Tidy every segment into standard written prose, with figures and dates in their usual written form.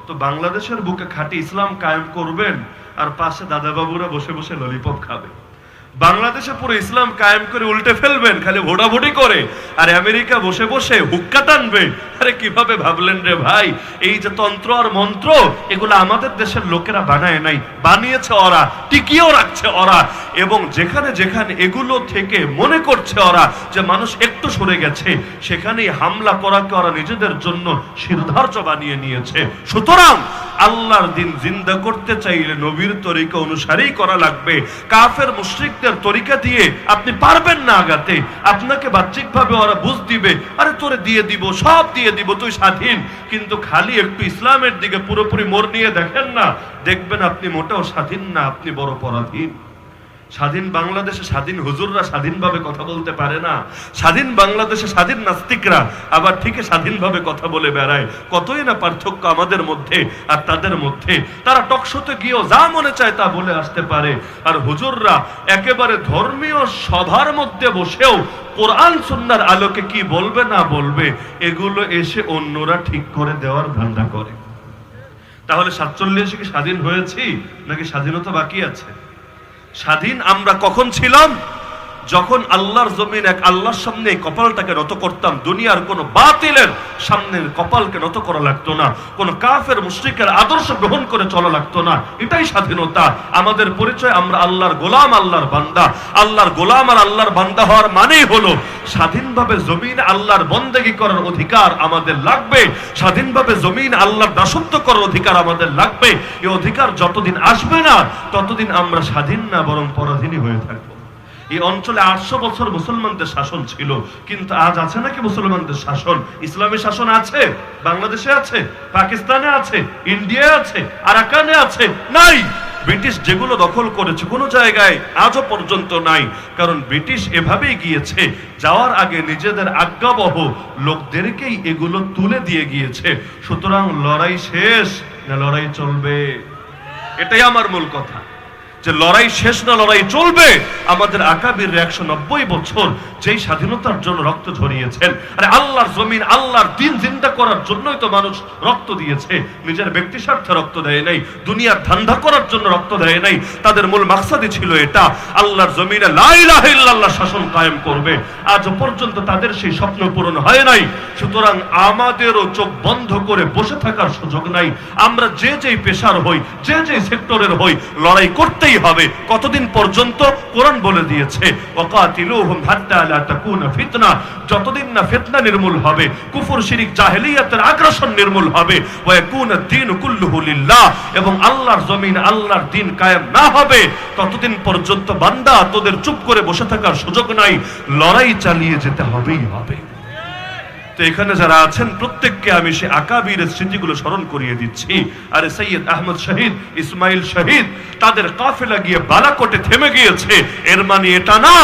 তো বাংলাদেশের বুকে খাঁটি ইসলাম কায়েম করবেন আর পাশে দাদাবাবুরা বসে বসে ললিপপ খাবে। বাংলাদেশে পুরো ইসলাম কায়েম করে উল্টে ফেলবেন খালি ভোটাভুটি করে, আর আমেরিকা বসে বসে হুক্কা টানবে। আরে কিভাবে ভাবলেন রে ভাই? এই যে তন্ত্র আর মন্ত্র, এগুলো আমাদের দেশের লোকেরা বানায় নাই, বানিয়েছে ওরা, টিকিয়েও রাখছে ওরা। এবং যেখানে যেখানে এগুলো থেকে মনে করছে ওরা যে মানুষ একটু সরে গেছে, সেখানেই হামলা করাকে ওরা নিজেদের জন্য সিদ্ধার্থ বানিয়ে নিয়েছে। সুতরাং আল্লাহর দিন জিন্দা করতে চাইলে নবীর তরিকা অনুসারেই করা লাগবে। কাফের মুশরিকদের তরিকা দিয়ে আপনি পারবেন না আগাতে। আপনাকে বাহ্যিকভাবে ওরা বুঝ দিবে, আরে তোরে দিয়ে দিব, সব দিয়ে দিব, তুই স্বাধীন। কিন্তু খালি একটু ইসলামের দিকে পুরোপুরি মোড় নিয়ে দেখেন না, দেখবেন আপনি মোটেও স্বাধীন না, আপনি বড় পরাধীন। স্বাধীন বাংলাদেশে স্বাধীন হুজুররা স্বাধীনভাবে কথা বলতে পারে না। স্বাধীন বাংলাদেশে স্বাধীন নাস্তিকরা আবার ঠিক স্বাধীনভাবে কথা বলে বেড়ায়। কতই না পার্থক্য আমাদের মধ্যে আর তাদের মধ্যে। তারা টকশোতে গিয়েও যা মনে চায় তা বলে আসতে পারে, আর হুজুররা একেবারে ধর্মীয় সভার মধ্যে বসেও কোরআন সুন্নাহর আলোকে কি বলবে না বলবে এগুলো এসে অন্যরা ঠিক করে দেওয়ার ধান্দা করে। তাহলে 47 কি স্বাধীন হয়েছি নাকি স্বাধীনতা বাকি আছে? স্বাধীন আমরা কখন ছিলাম? যখন আল্লাহর জমিন এক আল্লাহর সামনে কপালটাকে নত করতাম। দুনিয়ার কোন বাতিলের সামনে কপালকে নত করা লাগতো না, কোন কাফের মুশরিকের আদর্শ গ্রহণ করে চলা লাগতো না। এটাই স্বাধীনতা। আমাদের পরিচয় আমরা আল্লাহর গোলাম, আল্লাহর বান্দা। আল্লাহর গোলাম আর আল্লাহর বান্দা হওয়ার মানেই হলো স্বাধীনভাবে জমিন আল্লাহর বন্দেগী করার অধিকার আমাদের লাগবে। স্বাধীনভাবে জমিন আল্লাহর দাসত্ব করার অধিকার আমাদের লাগবে। এই অধিকার যতদিন আসবে না ততদিন আমরা স্বাধীন না, বরং পরাধীনই হয়ে থাকবো। এই অঞ্চলে 800 বছর মুসলমানদের শাসন ছিল, কিন্তু আজ আছে নাকি মুসলমানদের শাসন? ইসলামী শাসন আছে? বাংলাদেশে আছে, পাকিস্তানে আছে, ইন্ডিয়ায় আছে, আরাকানে আছে? নাই। ব্রিটিশ যেগুলো দখল করেছে কোনো জায়গায় আজও পর্যন্ত নাই, কারণ ব্রিটিশ এভাবেই গিয়েছে, যাওয়ার আগে নিজেদের আজ্ঞাবহ লোকদেরকেই এগুলো তুলে দিয়ে গিয়েছে। সুতরাং লড়াই শেষ না লড়াই চলবে? এটাই আমার মূল কথা, যে লড়াই শেষ না লড়াই চলবে। আমাদের আকাবির 190 বছর যেই স্বাধীনতার জন্য রক্ত ঝরিয়েছেন, আরে আল্লাহর জমিন আল্লাহর দিন জিন্দা করার জন্যই তো মানুষ রক্ত দিয়েছে। নিজের ব্যক্তি স্বার্থে রক্ত দেয় নাই, দুনিয়ার ধান্দা করার জন্য রক্ত দেয় নাই। তাদের মূল মাকসাদই ছিল এটা, আল্লাহর জমিনে লা ইলাহা ইল্লাল্লাহ শাসন কায়েম করবে। আজ পর্যন্ত তাদের সেই স্বপ্ন পূরণ হয় নাই। সুতরাং আমাদেরও চোখ বন্ধ করে বসে থাকার সুযোগ নাই। আমরা যে যেই পেশার হই, যে যে সেক্টরের হই, লড়াই করতেই হবে। কতদিন পর্যন্ত? কোরআন বলে দিয়েছে ওয়াকাতিলুহুম হাত্তা লা তাকুনা ফিতনা। যতদিন না ফিতনা নির্মূল হবে, কুফর শিরক জাহেলিয়াতের আগ্রাসন নির্মূল হবে, ওয়া ইয়াকুনা দ্বীন কুল্লুহু লিল্লাহ, এবং আল্লাহর জমিন আল্লাহর দ্বীন কায়েম না হবে, ততদিন পর্যন্ত বান্দা তোদের চুপ করে বসে থাকার সুযোগ নাই। লড়াই চালিয়ে যেতে হবেই হবে। তো এখানে যারা আছেন প্রত্যেককে আমি সে আকাবিরের স্মৃতিগুলো স্মরণ করিয়ে দিচ্ছি। আরে সৈয়দ আহমদ শহীদ, ইসমাইল শহীদ, তাদের কাফেলা গিয়ে বালাকোটে থেমে গিয়েছে। এর মানে এটা না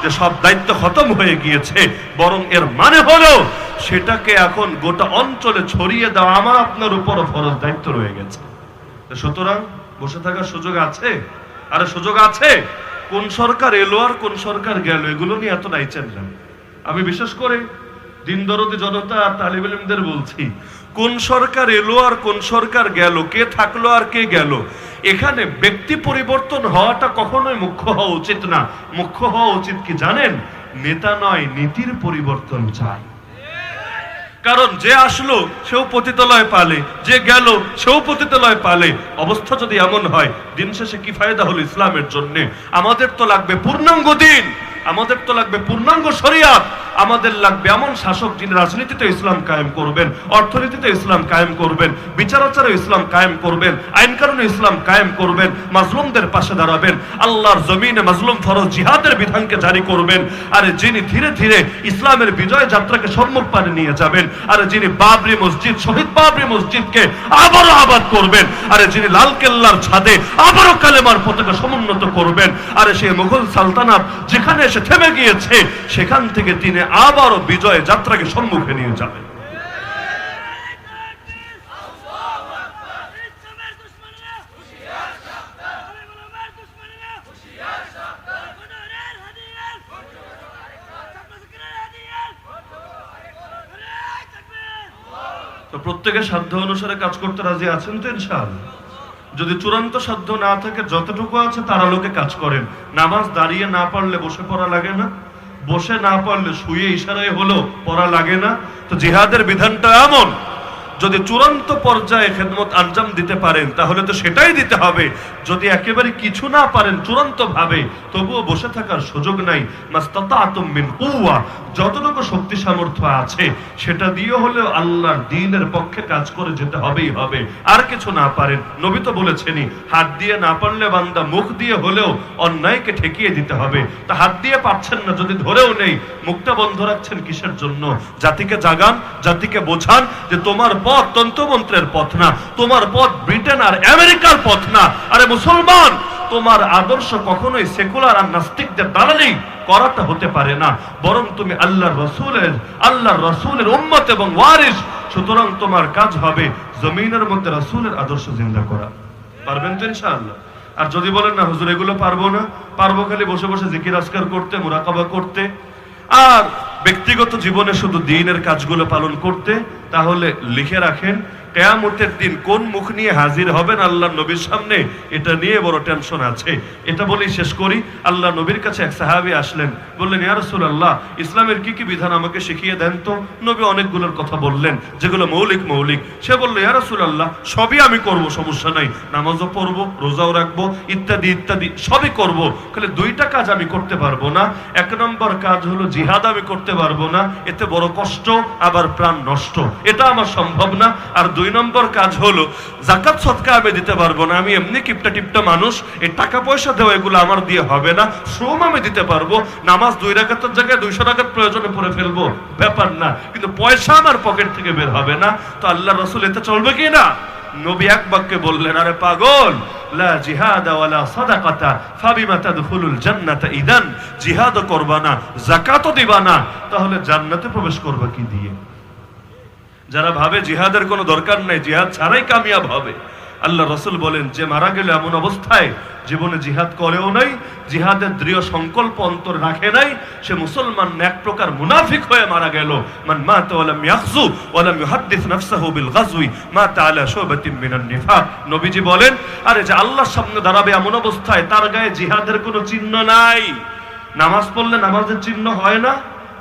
যে সব দায়িত্ব খতম হয়ে গিয়েছে, বরং এর মানে হলো সেটাকে এখন গোটা অঞ্চলে ছড়িয়ে দেওয়া আমার আপনার উপর ফরজ দায়িত্ব রয়ে গেছে। সুতরাং বসে থাকার সুযোগ আছে? আরে সুযোগ আছে। কোন সরকার এলো আর কোন সরকার গেল এগুলো নিয়ে এত নাইচেন না। আমি বিশেষ করে দিন দরদি জনতা আর তালিব ইলমদের বলছি, কোন সরকার এলো আর কোন সরকার গেল, কে থাকলো আর কে গেল, এখানে ব্যক্তি পরিবর্তন হওয়াটা কখনোই মুখ্য হওয়া উচিত না। মুখ্য হওয়া উচিত কি জানেন? নেতা নয়, নীতির পরিবর্তন চাই। কারণ যে আসলো সেও পতিতালয় পালে, যে গেল সেও পতিতালয় পালে। অবস্থা যদি এমন হয়, দিন শেষে কি ফায়দা হলো ইসলামের জন্য? আমাদের তো লাগবে পূর্ণাঙ্গ দিন, আমাদের তো লাগবে পূর্ণাঙ্গ শরিয়াত, আমাদের লাগবে এমন শাসক যিনি রাজনীতিতে ইসলাম কায়েম করবেন, অর্থনীতিতে ইসলাম কায়েম করবেন, বিচার আচারে ইসলাম কায়েম করবেন, আইন কানুনে ইসলাম কায়েম করবেন, মাজলুমদের পাশে দাঁড়াবেন, আল্লাহর জমিনে মাজলুম ফরজ জিহাদের বিধানকে জারি করবেন। আর যিনি ধীরে ধীরে ইসলামের বিজয় যাত্রাকে সম্মুখ পানে নিয়ে যাবেন, আর যিনি বাবরি মসজিদ, শহীদ বাবরি মসজিদকে আবারও আবাদ করবেন, আর যিনি লাল কেল্লার ছাদে আবারও কালেমার পতাকা সমুন্নত করবেন, আর সেই মুঘল সালতানাত যেখানে এসে থেমে গিয়েছে সেখান থেকে তিনি আবারও বিজয় যাত্রাকে সম্মুখে নিয়ে যাবেন। তো প্রত্যেকের সাধ্য অনুসারে কাজ করতে রাজি আছেন তো ইনশাআল্লাহ? যদি চূড়ান্ত সাধ্য না থাকে, যতটুকু আছে তার আলোকে কাজ করেন। নামাজ দাঁড়িয়ে না পারলে বসে পড়া লাগে না? বসে না পারলে শুয়ে ইশারায় হলো পড়া লাগে না? তো জিহাদের বিধানটা এমন, যদি চূড়ান্ত পর্যায়ে খেদমত আঞ্জাম দিতে পারেন তাহলে তো সেটাই দিতে হবে। যদি একেবারে কিছু না পারেন চূড়ান্ত ভাবে, তবুও বসে থাকার সুযোগ নাই। মাস্তাতাতুম মিন কুওয়া, যতটুকু শক্তি সামর্থ্য আছে সেটা দিয়ে হলেও আল্লাহর দ্বীনের পক্ষে কাজ করে যেতে হবেই হবে। আর কিছু না পারেন, নবী তো বলেছেনই, হাত দিয়ে না পারলে বান্দা মুখ দিয়ে হলেও অন্যায়কে ঠেকিয়ে দিতে হবে। তা হাত দিয়ে পারছেন না, যদি ধরেও নেই, মুখটা বন্ধ রাখছেন কিসের জন্য? জাতিকে জাগান, জাতিকে বোঝান যে তোমার পথ তন্ত্রমন্ত্রের পথ না, তোমার পথ ব্রিটেন আর আমেরিকার পথ না। আরে মুসলমান, তোমার আদর্শ কখনোই সেকুলার আর নাস্তিকদের দালালি করাটা হতে পারে না, বরং তুমি আল্লাহর রাসূলের উম্মত এবং ওয়ারিস। সুতরাং তোমার কাজ হবে জমিনের মধ্যে রাসূলের আদর্শ জিন্দা করা। পারবেন তো ইনশাআল্লাহ? আর যদি বলেন না হুজুর এগুলো পারবো না, পারবো খালি বসে বসে জিকির আজকার করতে, মুরাকাবা করতে, আর ব্যক্তিগত জীবনে শুধু দ্বীনের কাজগুলো পালন করতে, তাহলে লিখে রাখেন কিয়ামতের দিন কোন মুখ নিয়ে হাজির হবেন আল্লাহর নবীর সামনে, এটা নিয়ে বড় টেনশন আছে। এটা বলেই শেষ করি। আল্লাহ নবীর কাছে এক সাহাবী আসলেন, বললেন ইয়া রাসূলুল্লাহ, ইসলামের কি কি বিধান আমাকে শিখিয়ে দেন তো। নবী অনেকগুলোর কথা বললেন যেগুলো মৌলিক। সে বলল ইয়া রাসূলুল্লাহ, সবই আমি করব, সমস্যা নাই, নামাজও পড়বো, রোজাও রাখবো, ইত্যাদি সবই করব, খালি দুইটা কাজ আমি করতে পারবো না। এক নম্বর কাজ হলো জিহাদ আমি করতে পারবো না, এতে বড় কষ্ট, আবার প্রাণ নষ্ট, এটা আমার সম্ভব না। আর দুই নম্বর কাজ হলো যাকাত সদকা আমি দিতে পারবো না, আমি এমনি কিপটা টিপটা মানুষ, এই টাকা পয়সা দেওয়া এগুলো আমার দিয়ে হবে না। শ্রম আমি দিতে পারবো, নামাজ 2 রাকাতের জায়গায় 200 রাকাত প্রয়োজনে পড়ে ফেলবো, ব্যাপার না, কিন্তু পয়সা আমার পকেট থেকে বের হবে না। তো আল্লাহ রাসূল এতে চলবে কি না? নবী এক বাক্যে বললেন, আরে পাগল, লা জিহাদা ওয়ালা সাদাকাতা ফাবিমা তাদখুলুল জান্নাতা ইদান, জিহাদ করবা না, যাকাতও দিবা না, তাহলে জান্নাতে প্রবেশ করবা কি দিয়ে? যারা ভাবে জিহাদের কোনো দরকার নাই, জিহাদ ছাড়াই কামিয়াব হবে, আল্লাহ রাসূল বলেন যে মারা গেল এমন অবস্থায় জীবনে জিহাদ করেও নাই, জিহাদের দৃঢ় সংকল্প অন্তর রাখে নাই, সে মুসলমান এক প্রকার মুনাফিক হয়ে মারা গেল। মান মাতা ওয়া লাম ইয়াখযু ওয়া লাম ইউহাদ্দিস নাফসাহু বিল গাজওয়ি মাতা আলা শুবাতিন মিনান নিফাক। নবীজি বলেন, আরে যে আল্লাহর সামনে দাঁড়াবে এমন অবস্থায় তার গায়ে জিহাদের কোনো চিহ্ন নাই। নামাজ পড়লে নামাজের চিহ্ন হয় না,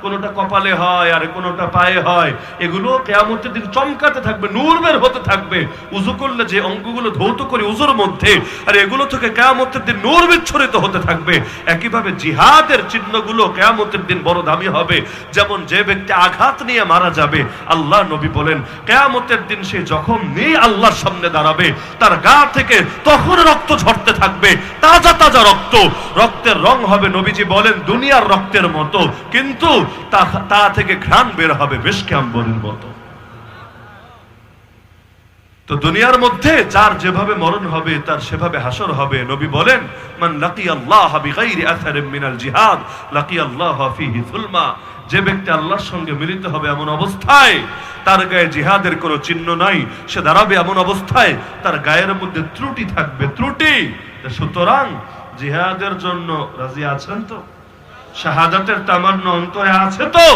কোনটা কপালে হয় আর কোনটা পায়ে হয়, এগুলো কিয়ামতের দিন চমকাতে থাকবে, নূর বের হতে থাকবে। উযু করলে যে অঙ্গগুলো ধৌত করি উযুর মধ্যে, আর এগুলো থেকে কিয়ামতের দিন নূর বিচ্ছুরিত হতে থাকবে। একইভাবে জিহাদের চিহ্নগুলো কিয়ামতের দিন বড় দামি হবে। যেমন যে ব্যক্তি আঘাত নিয়ে মারা যাবে, আল্লাহ নবী বলেন কিয়ামতের দিন সে জখম নিয়ে আল্লাহর সামনে দাঁড়াবে, তার গা থেকে তখন রক্ত ঝরতে থাকবে, তাজা তাজা রক্ত, রক্তের রং হবে নবীজি বলেন দুনিয়ার রক্তের মতো, কিন্তু তা থেকে ঘ্রাণ বের হবে মিশকে আম্বরের মতো। তো দুনিয়ার মধ্যে যার যেভাবে মরণ হবে তার সেভাবে হাসর হবে। নবী বলেন মান লাকিয়াল্লাহ বিগাইরি আসারিন মিনাল জিহাদ লাকিয়াল্লাহ ফীহি যুলমা, যে ব্যক্তি আল্লাহর সঙ্গে মিলিত হবে এমন অবস্থায় তার গায়ে জিহাদের কোনো চিহ্ন নাই, সে দাঁড়াবে এমন অবস্থায় তার গায়ের মধ্যে ত্রুটি থাকবে, ত্রুটি। সুতরাং জিহাদের জন্য রাজি আছেন তো? শাহাদাতের তামান্না অন্তরে আছে তো?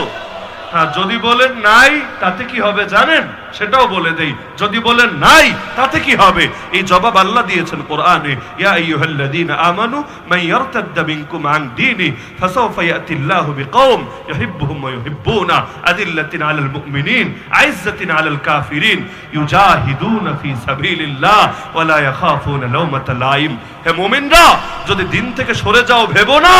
হ্যাঁ, যদি বলেন নাই তাতে কি হবে জানেন? সেটাও বলে দেই, যদি বলেন নাই তাতে কি হবে? এই জবাব আল্লাহ দিয়েছেন কোরআনে, ইয়া আইয়ুহাল্লাযীনা আমানু মান ইয়ারতাদ্দা মিনকুম আন দীনি ফাসাওফা ইয়াতিল্লাহু বিকওম ইউহিব্বুহুম ওয়া ইউহিব্বুনা আযিল্লাতিন আলাল মুমিনিন আইজ্জাতিন আলাল কাফিরিন ইউজাহিদুনা ফি সাবিলিল্লাহ ওয়া লা ইয়াখাফুনা লাওমাতা লাইম। হে মুমিনরা, যদি দিন থেকে সরে যাও ভেবো না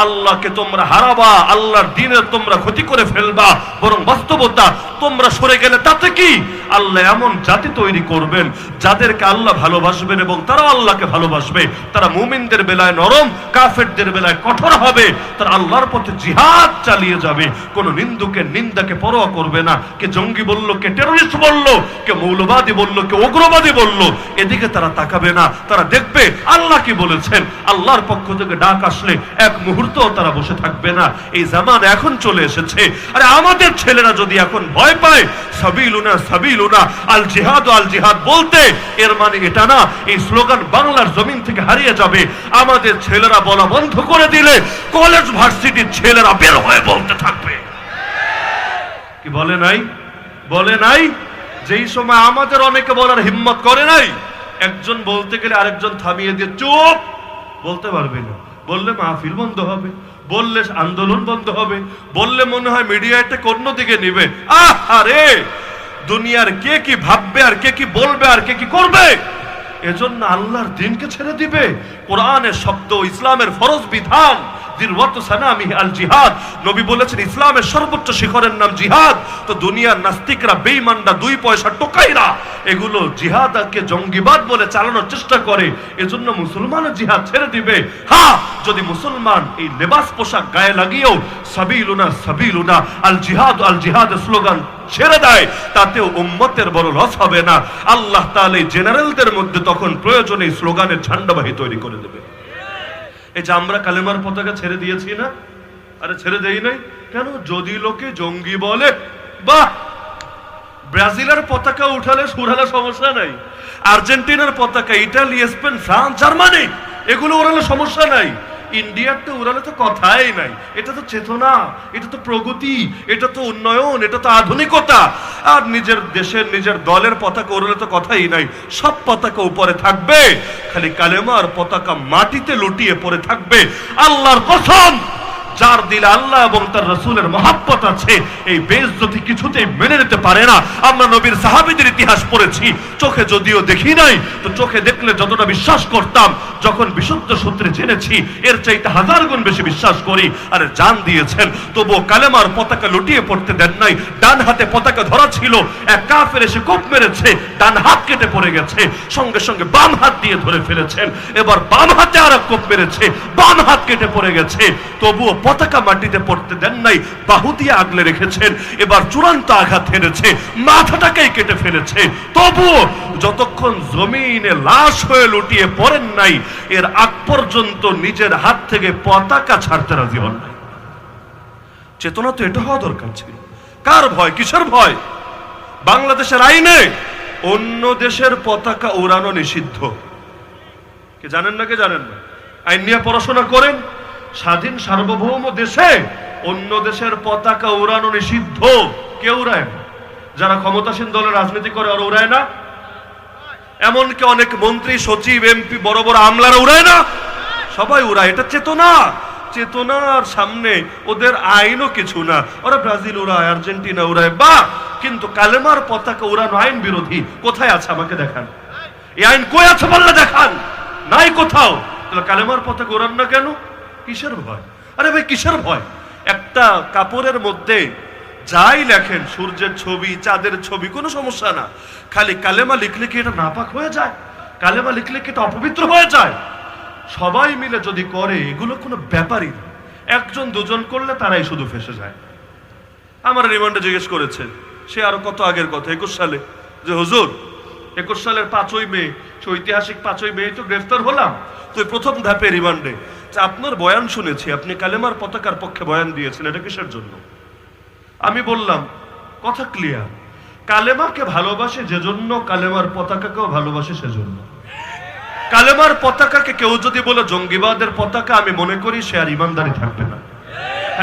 আল্লাহকে তোমরা হারাবা, আল্লাহর দ্বীনের তোমরা ক্ষতি করে ফেলবা, বরং বাস্তবতা তোমরা সরে গেলে তাতে কি? আল্লাহ এমন জাতি তৈরি করবেন যাদেরকে আল্লাহ ভালোবাসবেন এবং তারা আল্লাহকে ভালোবাসবে। তারা মুমিনদের বেলায় নরম, কাফেরদের বেলায় কঠোর হবে। তারা আল্লাহর পথে জিহাদ চালিয়ে যাবে, কোন নিন্দুকের নিন্দাকে পরোয়া করবে না। কে জঙ্গি বলল, কে টেররিস্ট বলল, কে মৌলবাদী বলল, কে উগ্রবাদী বলল, এদিকে তারা তাকাবে না। তারা দেখবে আল্লাহ কি বলেছেন। আল্লাহর পক্ষ থেকে ডাক আসলে এক মুহূর্ত তারা বসে থাকবে না। এই জামানা এখন চলে এসেছে। আরে আমাদের ছেলেরা যদি এখন ভয় পায় সাবিলুনা সাবিলুনা আল জিহাদ আল জিহাদ বলতে, এর মানে এটা না এই স্লোগান বাংলার জমিন থেকে হারিয়ে যাবে। আমাদের ছেলেরা বলা বন্ধ করে দিলে কলেজ ভার্সিটির ছেলেরা বের হয়ে বলতে থাকবে। কি বলে নাই? বলে নাই? যেই সময় আমাদের অনেকে বলার হিম্মত করে নাই, একজন বলতে গেলে আরেকজন থামিয়ে দিয়ে চুপ, বলতে পারবে না। বললে মাহফিল বন্ধ হবে, বললে আন্দোলন বন্ধ হবে, বললে মনে হয় মিডিয়া এটা অন্য দিকে নিবে। আরে দুনিয়ার কে কি ভাববে, আর কে কি বলবে, আর কে কি করবে, এজন্য আল্লাহর দিনকে ছেড়ে দিবে। কোরআনের শব্দ, ইসলামের ফরজ বিধান, দিরওয়াতু সানামিহি আল জিহাদ। নবী বলেছেন ইসলামের সর্বোচ্চ শিখরের নাম জিহাদ। তো দুনিয়ার নাস্তিকরা, বেঈমানরা, দুই পয়সা টোকাইরা এগুলো জিহাদকে জঙ্গিবাদ বলে চালানোর চেষ্টা করে। এজন্য মুসলমানের জিহাদ ছেড়ে দিবে। হ্যাঁ, যদি মুসলমান এই লেবাস পোশাক গায়ে লাগিয়েও সাবিলুনা সাবিলুনা আল জিহাদের স্লোগান ছেড়ে দেয়, তাতেও উম্মতের বড় লস হবে না। আল্লাহ তাআলা জেনারেলদের মধ্যে তখন প্রয়োজনে স্লোগানের ঝান্ডাবাহী তৈরি করে দেবে। এই যে আমরা কালেমার পতাকা ছেড়ে দিয়েছি না, আরে ছেড়ে দেই নাই কেন? যদি লোকে জঙ্গি বলে, বাহ, ব্রাজিলের পতাকা উঠালে সুরালে সমস্যা নাই, আর্জেন্টিনার পতাকা, ইটালি, স্পেন, ফ্রান্স, জার্মানি এগুলো ওড়ালে সমস্যা নাই, ইন্ডিয়ারটা উড়ালে তো কথাই নাই। এটা তো চেতনা, এটা তো প্রগতি, এটা তো উন্নয়ন, এটা তো আধুনিকতা। আর নিজের দেশের, নিজের দলের পতাকা উড়ালে তো কথাই নাই। সব পতাকা উপরে থাকবে, খালি কালেমার পতাকা মাটিতে লুটিয়ে পড়ে থাকবে। আল্লাহর কসম, যার দিলে আল্লাহ এবং তার রাসূলের মহব্বত আছে, এই বেইজ্জতি কিছুতেই মেনে নিতে পারে না। আমরা নবীর সাহাবীদের ইতিহাস পড়েছি, চোখে যদিও দেখি নাই, তো চোখে দেখলে যতটা বিশ্বাস করতাম, যখন বিশুদ্ধ সূত্রে জেনেছি এর চাইতে হাজার গুণ বেশি বিশ্বাস করি। আরে জান দিয়েছেন, তবুও কালেমার পতাকা লুটিয়ে পড়তে দেন নাই। ডান হাতে পতাকা ধরা ছিল, এক কাফের এসে কোপ মেরেছে, ডান হাত কেটে পড়ে গেছে, সঙ্গে সঙ্গে বাম হাত দিয়ে ধরে ফেলেছেন। এবার বাম হাতে আর এক কোপ মেরেছে, বাম হাত কেটে পড়ে গেছে, তবুও পতাকা মাটিতে পড়তে দেন নাই, বাহু দিয়ে আগলে রেখেছেন। এবার চূড়ান্ত আঘাত হেরেছে, মাথাটাকেই কেটে ফেলেছে, তবুও যতক্ষণ জমিনে লাশ হয়ে লুটিয়ে পড়েন নাই, এর আগ পর্যন্ত নিজের হাত থেকে পতাকা ছাড়তে রাজি হন নাই। চেতনা তো এটা হওয়া দরকার ছিল। কার ভয়, কিসের ভয়? বাংলাদেশের আইনে অন্য দেশের পতাকা উড়ানো নিষিদ্ধ। কে জানেন না? কে জানেন না? আইন নিয়ে পড়াশোনা করেন। স্বাধীন সার্বভৌম দেশে অন্য দেশের পতাকা উড়ানো নিষিদ্ধ। কেউ উড়ায় না। যারা ক্ষমতাসীন দলের রাজনীতি করে ওরা উড়ায় না। এমনকি অনেক মন্ত্রী, সচিব, এমপি, বড় বড় আমলারা উড়ায় না, সবাই উড়ায়। এটা চেতনা। চেতনার সামনে ওদের আইনও কিছু না। ওরা ব্রাজিল উড়ায়, আর্জেন্টিনা উড়ায়, বা কিন্তু কালেমার পতাকা উড়ানো আইন বিরোধী। কোথায় আছে আমাকে দেখান। এই আইন কই আছে বললে দেখান। নাই কোথাও। তাহলে কালেমার পতাকা উড়ান না কেন? কিসের ভয়? আরে ভাই কিসের ভয়? একটা কাপড়ের মধ্যে যাই লেখেন, সূর্যের ছবি, চাঁদের ছবি, কোনো সমস্যা না। খালি কালেমা লিখলে কি এটা নাপাক হয়ে যায়? কালেমা লিখলে কি এটা অপবিত্র হয়ে যায়? সবাই মিলে যদি করে, এগুলো কোনো ব্যাপারই না। একজন দুজন করলে তারাই শুধু ফেসে যায়। আমার রিমান্ডে জিজ্ঞেস করেছে, সে আরো কত আগের কথা, 21 সালে, যে হুজুর 21 সালের 5ই মে, সে ঐতিহাসিক 5ই মে তো গ্রেফতার হলাম, তো প্রথম ধাপে রিমান্ডে আপনার বয়ান শুনেছি, আপনি কালেমার পতাকার পক্ষে বয়ান দিয়েছেন, এটা কিসের জন্য? আমি বললাম কথা ক্লিয়ার, কালেমাকে ভালোবাসে যেজন্য, কালেমার পতাকাকেও ভালোবাসে সেজন্য। কালেমার পতাকাকে কেউ যদি বলে জঙ্গিবাদের পতাকা, আমি মনে করি সে আর ইমানদারি থাকবে না।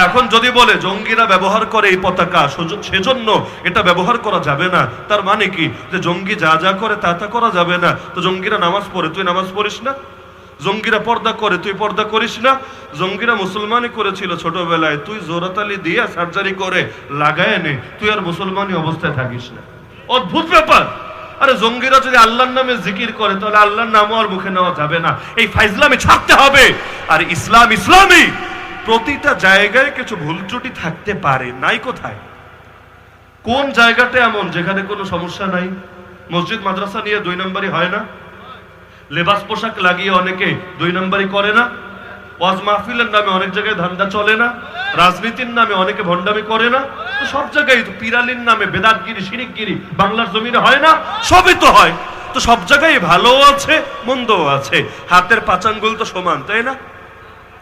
এখন যদি বলে জঙ্গিরা ব্যবহার করে এই পতাকা, সেজন্য এটা ব্যবহার করা যাবে না, তার মানে কি যে জঙ্গি যা যা করে তা তা করা যাবে না? তো জঙ্গিরা নামাজ পড়ে, তুই নামাজ পড়িস না? জঙ্গিরা পর্দা করে, তুই পর্দা করিস না? জঙ্গিরা মুসলমানই করেছিল ছোটবেলায়, তুই জোরাতালি দিয়ে সার্জারি করে লাগায় নে, তুই আর মুসলমানই অবস্থায় থাকিস না। অদ্ভুত ব্যাপার। আরে জঙ্গিরা যদি আল্লাহর নামে জিকির করে, তাহলে আল্লাহর নামও আর মুখে নেওয়া যাবে না। এই ফাইজলামি ছাড়তে হবে। আর ইসলাম ইসলামই। প্রতিটা জায়গায় কিছু ভুল ত্রুটি থাকতে পারে, নাই কোথায়? কোন জায়গাটা এমন যেখানে কোনো সমস্যা নাই? মসজিদ মাদ্রাসা নিয়ে 2 নম্বরই হয় না? লেবাস পোশাক লাগিয়ে অনেকে 2 নম্বরই করে না? ওয়াজ মাহফিলের নামে অনেক জায়গায় ধান্দা চলে না? রাজনীতির নামে অনেকে ভণ্ডামি করে না? তো সব জায়গায় তো পিরালির নামে বেদাতগিরি, শিরিকগিরি বাংলার জমিনে হয় না? সবই তো হয়। তো সব জায়গায় ভালোও আছে, মন্দও আছে। হাতের 5 আঙ্গুল তো সমান, তাই না?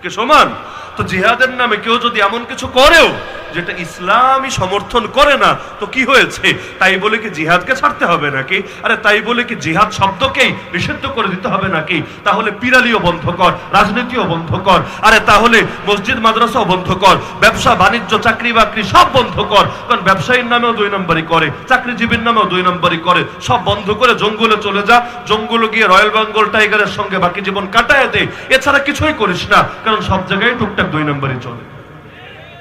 কে সমান? তো জিহাদের নামে কেউ যদি এমন কিছু করেও, যেটা ইসলামই সমর্থন করে না, তো কি হয়েছে? তাই বলে কি জিহাদকে ছাড়তে হবে নাকি? আরে তাই বলে কি জিহাদ শব্দকেই নিষিদ্ধ করে দিতে হবে নাকি? তাহলে পিরালিও বন্ধ কর, রাজনীতিও বন্ধ কর, আরে তাহলে মসজিদ মাদ্রাসাও বন্ধ কর, ব্যবসা বাণিজ্য চাকরি বাকরি সব বন্ধ কর। কারণ ব্যবসায়ীর নামেও 2 নম্বরই করে, চাকরিজীবীর নামেও 2 নম্বরই করে। সব বন্ধ করে জঙ্গলে চলে যা, জঙ্গলে গিয়ে রয়্যাল বেঙ্গল টাইগারের সঙ্গে বাকি জীবন কাটায় দে, এছাড়া কিছুই করিস না। কারণ সব জায়গায় টুকটাক 2 নম্বরই চলে।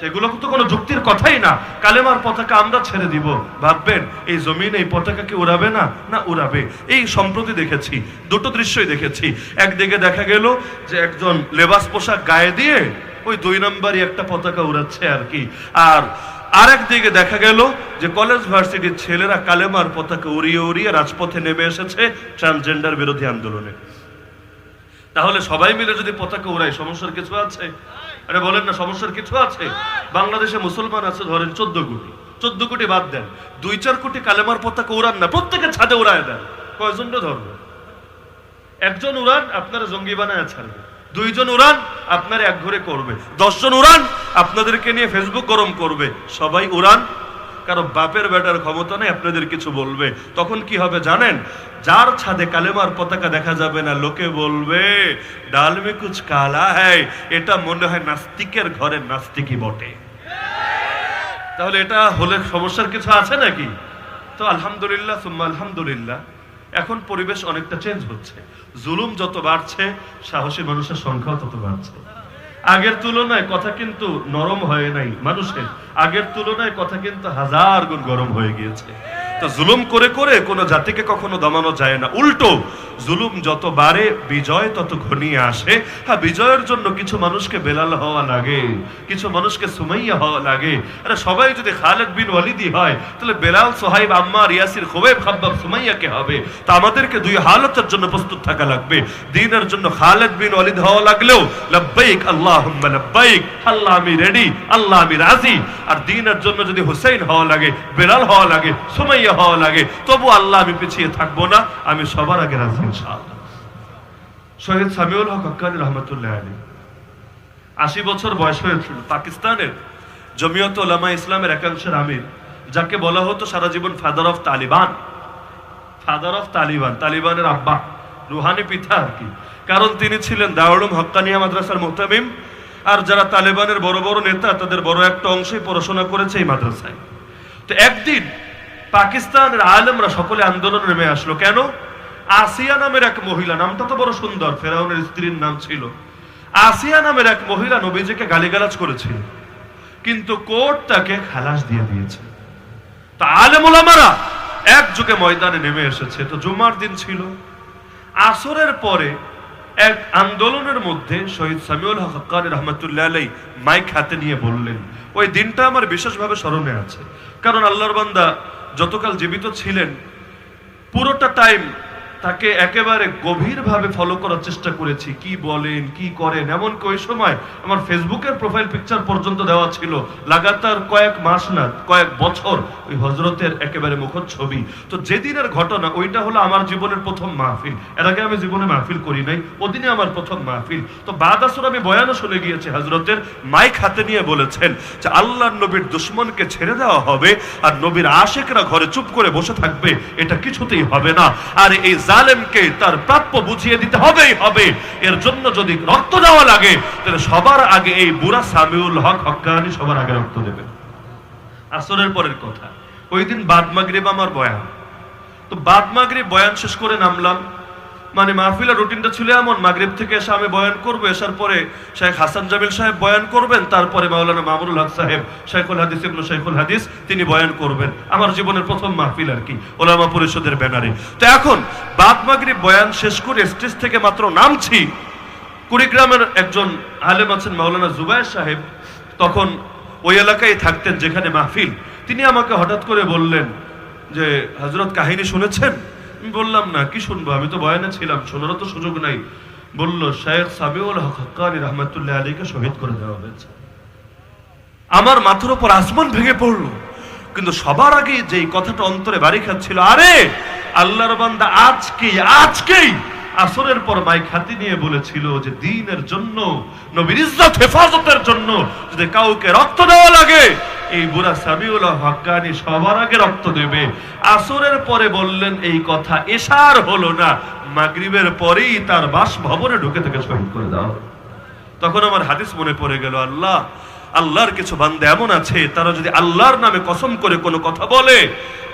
এগুলো তো কোনো যুক্তির কথাই না। কালেমার পতাকা আমরা ছেড়ে দিব, ভাববেন এই জমিন এই পতাকাকে উড়াবে না? না, উড়াবে। এই সম্প্রতি দেখেছি, দুটো দৃশ্যই দেখেছি। একদিকে দেখা গেল যে একজন লেবাস পোশাক গায়ে দিয়ে ওই 2 নম্বরই একটা পতাকা উড়াচ্ছে আর কি। আর আরেক দিকে দেখা গেল যে কলেজ ভার্সিটির ছেলেরা কালেমার পতাকা উড়িয়ে উড়িয়ে রাজপথে নেমে এসেছে ট্রান্সজেন্ডার বিরোধী আন্দোলনে। তাহলে সবাই মিলে যদি পতাকা উড়ায় সমস্যার কিছু আছে? আরে বলেন না, সমস্যার কিছু আছে? বাংলাদেশে মুসলমান আছে ধরেন 14 কোটি, 14 কোটি বাদ দেন, 2-4 কোটি কালেমার পতাকা উড়ান না, প্রত্যেকের ছাদে উড়ায় দেন। কয়জনটা ধরবে? একজন উড়ান আপনারা জঙ্গি বানায় ছাড়বে, 2 জন উড়ান আপনার এক ঘরে করবে, 10 জন উড়ান আপনাদেরকে নিয়ে ফেসবুক গরম করবে। সবাই উড়ান, কারণ বাপের বেটার ক্ষমতা নেই আপনাদের কিছু বলবে। তখন কি হবে জানেন? যার ছাদে কালেমার পতাকা দেখা যাবে না, লোকে বলবে ডাল মে কুছ কালা হ্যায়, এটা মনে হয় নাস্তিকের ঘরে নাস্তিকই বটে। তাহলে এটা হলে সমস্যার কিছু আছে নাকি? তো আলহামদুলিল্লাহ সুম্মা আলহামদুলিল্লাহ, এখন পরিবেশ অনেকটা চেঞ্জ হচ্ছে। জুলুম যত বাড়ছে, সাহসী মানুষের সংখ্যাও তত বাড়ছে। আগের তুলনায় কথা কিন্তু নরম হয় নাই মানুষের, আগের তুলনায় কথা কিন্তু 1000 গুণ গরম হয়ে গিয়েছে। তো জুলুম করে করে কোনো জাতিকে কখনো দমানো যায় না, উল্টো জুলুম যত বাড়ে বিজয় তত ঘনিয়ে আসে। হ্যাঁ, বিজয়ের জন্য কিছু মানুষকে বেলাল হওয়া লাগে, কিছু মানুষকে সুমাইয়া হওয়া লাগে। আরে সবাই যদি খালিদ বিন ওয়ালিদি হয়, তাহলে বেলাল, সোহাইব, আম্মার, ইয়াসির, খুবাইব, খাব্বাব, সুমাইয়াকে হবে। তা আমাদেরকে 2 হালতের জন্য প্রস্তুত থাকা লাগবে। দ্বীনের জন্য খালিদ বিন ওয়ালিদ হওয়া লাগলেও লব্বাইক আল্লাহুম্মা লব্বাইক, আল্লাহ আমি রেডি, আল্লাহ আমি রাজি। আর দ্বীনের জন্য যদি হুসাইন হওয়া লাগে, বেলাল হওয়া লাগে, সুমাইয়া হওয়া লাগে, তবু আল্লাহ আমি পিছিয়ে থাকবো না, আমি সবার আগে রাজি ইনশাআল্লাহ। শহীদ সামিউল হক হক্কানী রহমতুল্লাহ আলাইহি 80 বছর বয়স হয়েছিল। পাকিস্তানের জমিয়ত উলামা ইসলামের একাংশের আমির, যাকে বলা হতো সারা জীবন father of Taliban, father of Taliban, তালিবানের আব্বা, রুহানি পিতা আর কি। কারণ তিনি ছিলেন দারুল উলুম হক্কানিয়া মাদ্রাসার মুহতামিম। আর যারা তালেবানের বড় বড় নেতা, তাদের বড় একটা অংশই পড়াশোনা করেছে এই মাদ্রাসায়। তো একদিন পাকিস্তানের আলেমরা সকলে আন্দোলনে নেমে আসলো। কেন? আসিয়া নামের এক মহিলা, নামটা তো বড় সুন্দর, ফেরাউনের স্ত্রীর নাম ছিল আসিয়া নামের এক মহিলা, নবীজিকে গালিগালাজ করেছিল, কিন্তু কোর্ট তাকে খালাস দিয়ে দিয়েছে। তা আলেম ওলামারা একযোগে ময়দানে নেমে এসেছে। তো জুমার দিন ছিল, আসরের পরে এক আন্দোলনের মধ্যে শহীদ সামিউল হক হক্কানী রহমতুল্লাহ আলাইহি মাইক হাতে নিয়ে বললেন। ওই দিনটা আমার বিশেষভাবে স্মরণে আছে, কারণ আল্লাহর বান্দা যতকাল জীবিত ছিলেন পুরোটা টাইম তাকে একেবারে গভীরভাবে ফলো করার চেষ্টা করেছি, কি বলেন কি করেন। এমনকি ওই সময় আমার ফেসবুকের প্রোফাইল পিকচার পর্যন্ত দেওয়া ছিল, লাগাতার কয়েক মাস না কয়েক বছর ওই হযরতের একেবারে মুখচ্ছবি। তো যেদিনের ঘটনা, ওইটা হলো আমার জীবনের প্রথম মাহফিল। এর আগে আমি জীবনে মাহফিল করি নাই, ওদিনে আমার প্রথম মাহফিল। তো বাদ আসর আমি বয়ানও শুনে গিয়েছি, হযরতের মাইক হাতে নিয়ে বলেছেন যে আল্লাহর নবীর দুশমনকে ছেড়ে দেওয়া হবে, আর নবীর আশিকরা ঘরে চুপ করে বসে থাকবে, এটা কিছুতেই হবে না। আর এই জালেমকে তার প্রাপ্য বুঝিয়ে দিতে হবেই হবে। এর জন্য যদি রক্ত দেওয়া লাগে, তাহলে সবার আগে এই বুড়া সামিউল হক হক্কানী সবার আগে রক্ত দেবে। আসরের পরের কথা, ওই দিন বাদ মাগরিব আমার বয়ান। তো বাদ মাগরিব বয়ান শেষ করে নামলাম, মানে মাহফিলের রুটিনটা ছিল এমন, মাগরিব থেকে এসে আমি বয়ান করবো, এসার পরে শেখ হাসান জামিল সাহেব বয়ান করবেন, তারপরে মাওলানা মামুনুল হক সাহেব, শেখুল হাদিস ইবনে শেখুল হাদিস, তিনি বয়ান করবেন। আমার জীবনের প্রথম মাহফিল আর কি, ওলামা পরিষদের ব্যানারে। তো এখন বাদ মাগরিব বয়ান শেষ করে স্টেজ থেকে মাত্র নামছি, কুড়িগ্রামের একজন আলেম আছেন মাওলানা জুবায়ের সাহেব, তখন ওই এলাকায় থাকতেন যেখানে মাহফিল। তিনি আমাকে হঠাৎ করে বললেন যে হযরত কাহিনী শুনেছেন? আমি বললাম না, কি শুনবো, আমি তো বয়ানে ছিলাম, শোনারও তো সুযোগ নাই। বলল শেখ সামিউল হক হক্কানী রহমতুল্লাহ আলাইহিকে শহীদ করে দেওয়া হয়েছে। আমার মাথার উপর আসমান ভেঙে পড়লো। কিন্তু সবার আগে যেই কথাটা অন্তরে বাড়ি খাচ্ছিল, আরে আল্লাহর বান্দা আজকেই আসরের পর মাইক হাতে নিয়ে বলেছিল যে দ্বীনের জন্য, নবীর ইজ্জত হেফাজতের জন্য যদি কাউকে রক্ত দেওয়া লাগে, এই বুড়া সামিউল্লাহ হক্কানি সবার আগে রক্ত দেবে। আসরের পরে বললেন এই কথা, এশার হলো না, মাগরিবের পরেই তার বাসভবনে ঢুকে থেকে শহীদ করে দাও। তখন আমার হাদিস মনে পড়ে গেল, আল্লাহর কিছু বান্দা এমন আছে, তারা যদি আল্লাহর নামে কসম করে কোনো কথা বলে,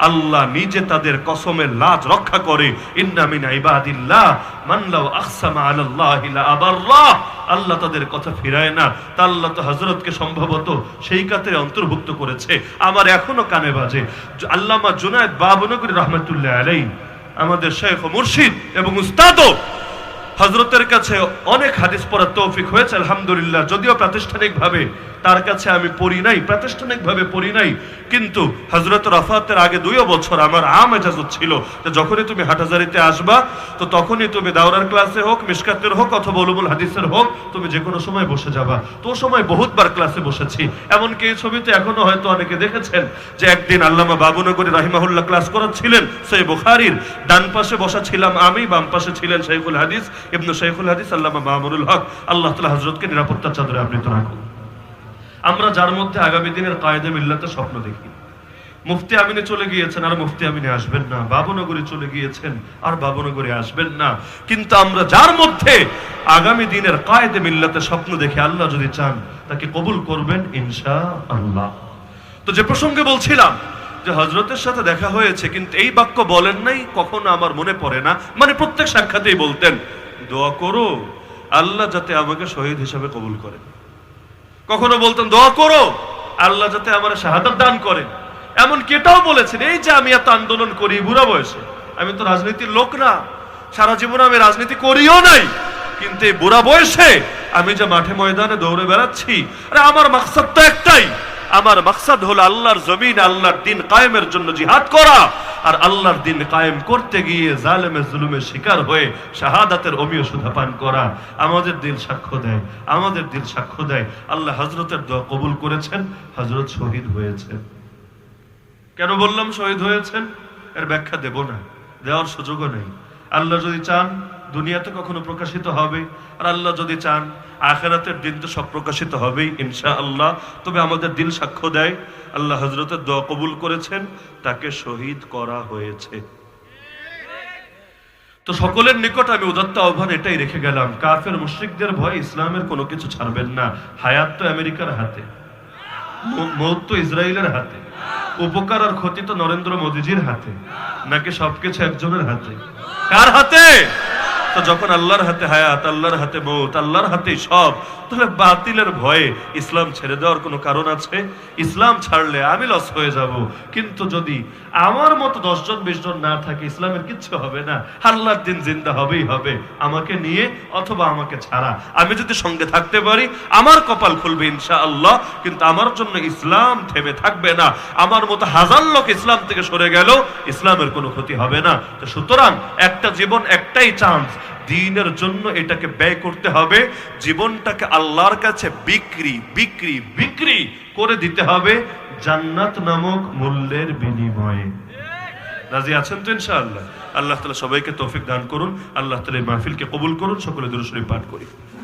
আল্লাহ নিজে তাদের কসমের লাজ রক্ষা করে। ইন্না মিন ইবাদিল্লাহ মান লাউ আকসামা আলাল্লাহি লা আবাররাহ। আল্লাহ তাদের কথা ফিরায় না। তা আল্লাহ তো হযরতকে সম্ভবত সেই কাতারে অন্তর্ভুক্ত করেছে। আমার এখনো কানে বাজে আল্লামা জুনায়েদ বাবনগরী রাহমাতুল্লাহ আলাইহি, আমাদের শেখ ও মুর্শিদ এবং উস্তাদও, হযরতের কাছে অনেক হাদিস পড়ার তৌফিক হয়েছে আলহামদুলিল্লাহ। যদিও প্রাতিষ্ঠানিকভাবে তার কাছে আমি পড়ি নাই, প্রাতিষ্ঠানিকভাবে পড়ি নাই, কিন্তু হযরত রাফাতের আগে 2 বছর আমার আম ইজাজত ছিল যে যখনই তুমি হাটহাজারীতে আসবা, তো তখনই তুমি দাওরার ক্লাসে হোক, মিশকাতের হোক অথবা উলুমুল হাদিসের হোক, তুমি যে কোনো সময় বসে যাবা। তো সময় বহুতবার ক্লাসে বসেছি। এমনকি এই ছবিতে এখনো হয়তো অনেকে দেখেছেন যে একদিন আল্লামা বাবুনগরী রাহিমাহুল্লাহ ক্লাস করাচ্ছিলেন সহিহ বুখারীর। ডান পাশে বসা ছিলাম আমি, বাম পাশে ছিলেন শাইখুল হাদিস ইবনে শাইখুল হাদিস আল্লামা মামুনুল হক। আল্লাহ তাআলা হযরতকে নিরাপত্তার চাদরে আবৃত রাখুন। আমরা যার মধ্যে আগামী দিনের কায়েদে মিল্লাতের স্বপ্ন দেখি। মুফতি আমিনে চলে গিয়েছেন, আর মুফতি আমিনে আসবেন না। বাবুনগরী চলে গিয়েছেন, আর বাবুনগরী আসবেন না। কিন্তু আমরা যার মধ্যে আগামী দিনের কায়েদে মিল্লাতের স্বপ্ন দেখে, আল্লাহ যদি চান তাকে কবুল করবেন ইনশাআল্লাহ। তো যে প্রসঙ্গে বলছিলাম যে হযরতের সাথে দেখা হয়েছে, কিন্তু এই বাক্য বলেন নাই, কখনো আমার মনে পড়ে না, মানে প্রত্যেক সাক্ষাতেই বলতেন, দোয়া করো আল্লাহ যাতে আমাকে শহীদ হিসেবে কবুল করেন। কখনো বলতেন দোয়া করো আল্লাহ যাতে আমার শাহাদাত দান করেন। এমন কেটাও বলেছেন, এই যে আমি এত আন্দোলন করি বুড়া বয়সে, আমি তো রাজনীতির লোক না, সারা জীবন আমি রাজনীতি করিও নাই, কিন্তু এই বুড়া বয়সে আমি যে মাঠে ময়দানে দৌড়ে বেড়াচ্ছি, আরে আমার মাকসাদ তো একটাই, আমার মাকসাদ হলো আল্লাহর জমিন আল্লাহর দিন কায়েমের জন্য জিহাদ করা। আর আল্লাহর দিন কায়েম করতে গিয়ে জালেমের জুলুমের শিকার হয়ে শাহাদাতের অমীয় সুধা পান করা। আমাদের দিল সাক্ষ্য দেয়, আমাদের দিল সাক্ষ্য দেয় আল্লাহ হযরতের দোয়া কবুল করেছেন, হযরত শহীদ হয়েছেন। কেন বললাম শহীদ হয়েছেন? এর ব্যাখ্যা দেব না, দেওয়ার সুযোগও নেই। আল্লাহ যদি চান দুনিয়াতে কখনো প্রকাশিত হবে, আর আল্লাহ যদি চান আখিরাতের দিন তো সব প্রকাশিত হবেই ইনশাআল্লাহ। তবে আমাদের দিল সাক্ষ্য দেয় আল্লাহ হযরতের দোয়া কবুল করেছেন, তাকে শহীদ করা হয়েছে। তো সকলের নিকট আমি উদাত্ত আহ্বান এটাই রেখে গেলাম, কাফের মুশরিকদের ভয়ে ইসলামের কোনো কিছু ছাড়বেন না। হায়াত তো আমেরিকার হাতে, মওত তো ইসরায়েলের হাতে, উপকার আর ক্ষতি তো নরেন্দ্র মোদীজির হাতে, নাকি সবকিছু একজনের হাতে? কার হাতে? তো যখন আল্লাহর হাতে হায়াত, আল্লাহর হাতে মওত, আল্লাহর হাতেই সব, তাহলে বাতিলের ভয়ে ইসলাম ছেড়ে দেওয়ার কোনো কারণ আছে? ইসলাম ছাড়লে আমি লস হয়ে যাব, কিন্তু যদি আমার মতো 10 জন 20 জন না থাকে, ইসলামের কিচ্ছু হবে না। আল্লাহর দিন জিন্দা হবেই হবে, আমাকে নিয়ে অথবা আমাকে ছাড়া। আমি যদি সঙ্গে থাকতে পারি আমার কপাল খুলবে ইনশাআল্লাহ, কিন্তু আমার জন্য ইসলাম থেমে থাকবে না। আমার মতো হাজার লোক ইসলাম থেকে সরে গেল, ইসলামের কোনো ক্ষতি হবে না। তো সুতরাং একটা জীবন, একটাই চান্স, দ্বীনের জন্য এটাকে ব্যয় করতে হবে। জীবনটাকে আল্লাহর কাছে বিক্রি করে দিতে হবে জান্নাত নামক মূল্যের বিনিময়ে। রাজি আছেন তো ইনশাআল্লাহ? আল্লাহ তাআলা সবাইকে তৌফিক দান করুন। আল্লাহ তাআলা এই মাহফিলকে কবুল করুন। সকলে দুরূদ শরীফ পাঠ করি।